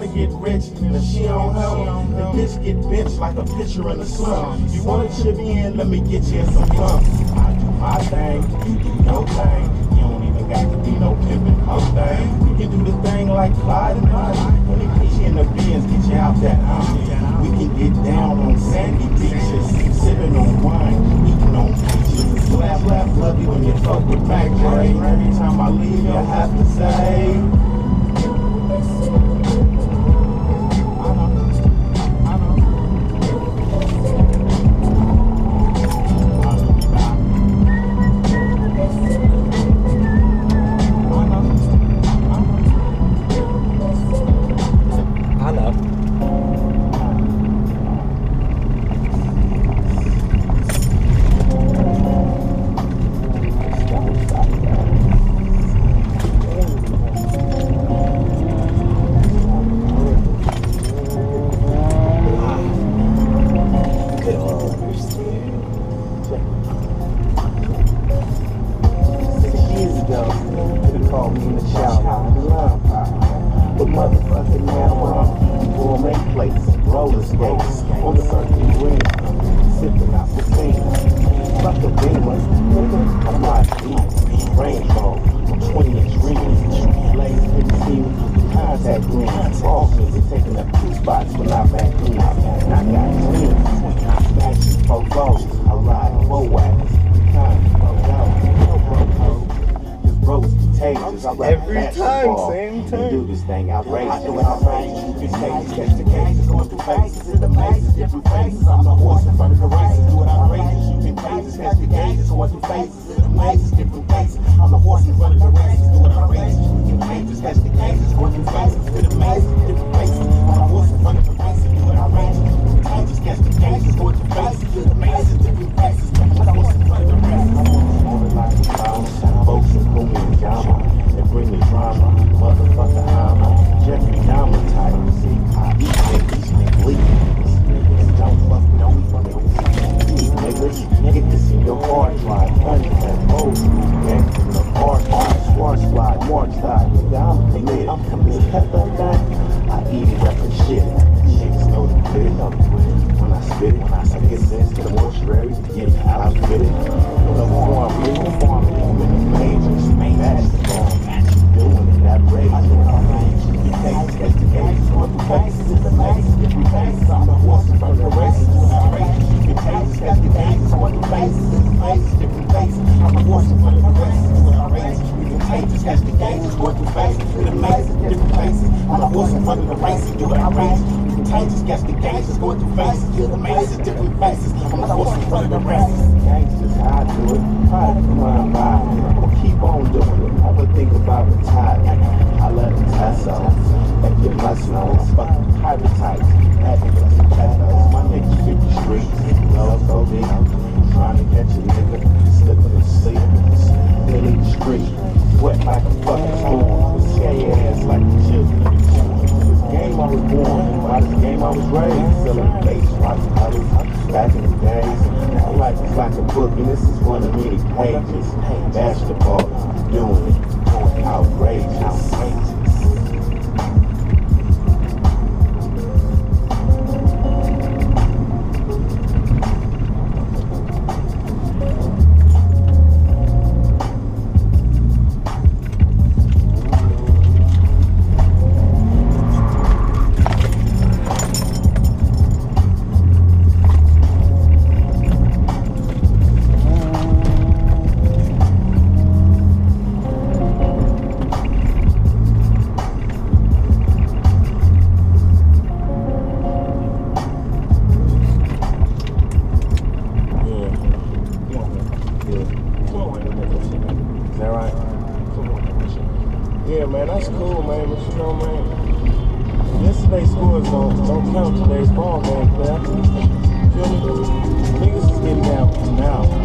trying to get rich, and she don't help. The bitch get benched like a pitcher in the sun. You wanna chip in? Let me get you some fun. I do my thing, you do your thing. You don't even got to be no pimpin' hoe thing. We can do the thing like Clyde and Honey. When they put you in the bins, get you out that hump. We can get down on sandy beaches, sipping on wine, eating on peaches. Slap, love you when you fuck with Mac Dre. Every time I leave, you have to say. But motherfucking now gourmet plates, roller skates, on the circuit green, sipping out the scene. Fuck the beamers, I'm like rainbow, 20-inch rings, lace 15, contact greens, Boston's are taking up 2 spots when I'm back clean. And I got dreams, matching photos, I ride 4 wagons, every time, same time. Do this thing outrageous. I do it outrageous. You can take catch the cases, going through faces, in the mazes, different faces. I'm the horse in front of the races. Do it outrageous. You can cases, catch the cases, going through faces, in the mazes, different faces. I'm the horse in front of the races. Do it outrageous. You can cases, catch the cases, going through faces, in the mazes, different faces. I'm the horse in front of the races. Do it outrageous. You can cases, catch the cases, going through faces, in the mazes, different faces. I'm the horse in front of the races. I'm the like a clown, folks and Kumi and Jama. Bring the drama, motherfucker, I'm a Jeffrey Dahmer type. I eat niggas, bleed niggas, and don't fuck with me. Eat niggas, get this in your hard drive, uncut, old gang from the hard drive, squash slide, march slide. I'm committed, this pepper thing, I eat it up and shit. Niggas know the fit when I spit it, when I get sense to the mortuary, get it out, get it. No farm, we don't farm, I'm in the majors, basketball. Doing it that rage, I do it all range. You cases, catch the cases, going through faces, in the mazes, different faces. I'm the horse in front of the races, do it outrageous. You cases, catch the cases, going through faces, in the mazes, different faces. I'm the horse in front of the races, do it outrageous. You cases, catch the cases, going through faces, in the mazes, different faces. I'm the horse in front of the races, do it outrageous. You cases, catch the cases, going through faces, in the mazes, different faces. I'm the horse in front of the races. Gangsters, how I do it, try to come on by. I'll keep on doing it. I would think about retiring. I let them test out. They get blessed on it's fucking privatize. Advocates and peddlers. My niggas 50 streets. Love so deep. Trying to catch a nigga. Slipping and sleeping. Billy the street. Wet like a fucking storm. Scare ass like the children. This game I was born. By this game I was raised. Selling bass, watching others. Back in the days. My life is like a book and this is one of many pages. Basketball. Doing it. Outrageous. Yeah, man, that's cool, man, but you know, man, yesterday's scores don't count today's ball game, man. Feel me? Niggas is getting down now.